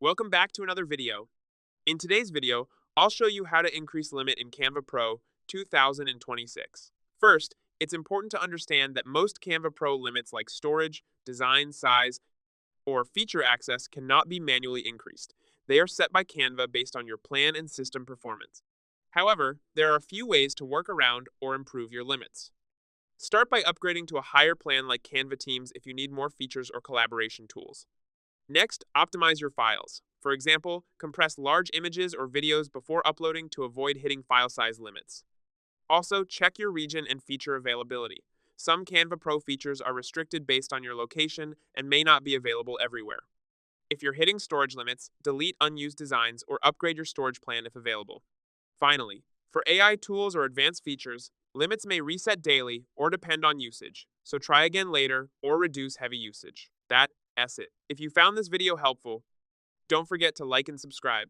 Welcome back to another video. In today's video, I'll show you how to increase limit in Canva Pro 2026. First, it's important to understand that most Canva Pro limits like storage, design size, or feature access cannot be manually increased. They are set by Canva based on your plan and system performance. However, there are a few ways to work around or improve your limits. Start by upgrading to a higher plan like Canva Teams if you need more features or collaboration tools. Next, optimize your files. For example, compress large images or videos before uploading to avoid hitting file size limits. Also, check your region and feature availability. Some Canva Pro features are restricted based on your location and may not be available everywhere. If you're hitting storage limits, delete unused designs or upgrade your storage plan if available. Finally, for AI tools or advanced features, limits may reset daily or depend on usage, so try again later or reduce heavy usage. That's it. If you found this video helpful, don't forget to like and subscribe.